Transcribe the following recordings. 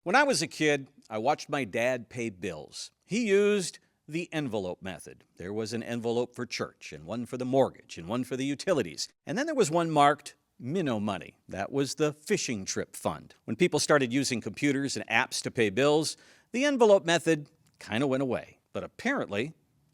When I was a kid, I watched my dad pay bills. He used the envelope method. There was an envelope for church, and one for the mortgage, and one for the utilities. And then there was one marked minnow money. That was the fishing trip fund. When people started using computers and apps to pay bills, the envelope method kind of went away. But apparently,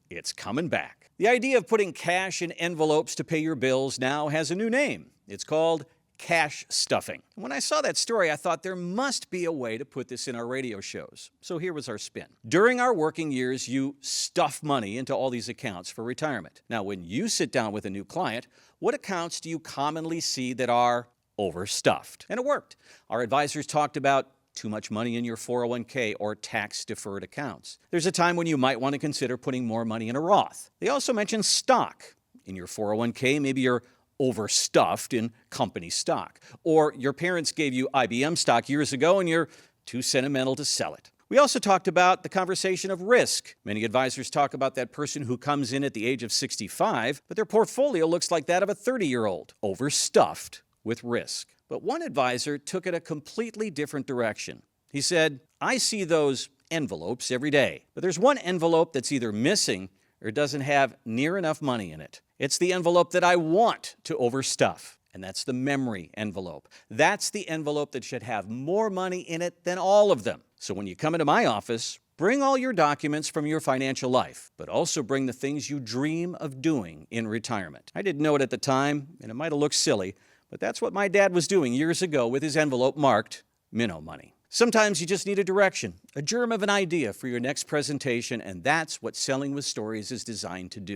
it's coming back. The idea of putting cash in envelopes to pay your bills now has a new name. It's called cash stuffing. When I saw that story, I thought there must be a way to put this in our radio shows. So here was our spin. During our working years, you stuff money into all these accounts for retirement. Now, when you sit down with a new client, what accounts do you commonly see that are overstuffed? And it worked. Our advisors talked about too much money in your 401k or tax-deferred accounts. There's a time when you might want to consider putting more money in a Roth. They also mentioned stock. In your 401k, maybe you're overstuffed in company stock. Or your parents gave you IBM stock years ago and you're too sentimental to sell it. We also talked about the conversation of risk. Many advisors talk about that person who comes in at the age of 65, but their portfolio looks like that of a 30-year-old, overstuffed with risk. But one advisor took it a completely different direction. He said, I see those envelopes every day, but there's one envelope that's either missing or doesn't have near enough money in it. It's the envelope that I want to overstuff, and that's the memory envelope. That's the envelope that should have more money in it than all of them. So when you come into my office, bring all your documents from your financial life, but also bring the things you dream of doing in retirement. I didn't know it at the time, and it might have looked silly, but that's what my dad was doing years ago with his envelope marked minnow money. Sometimes you just need a direction, a germ of an idea for your next presentation, and that's what Selling with Stories is designed to do.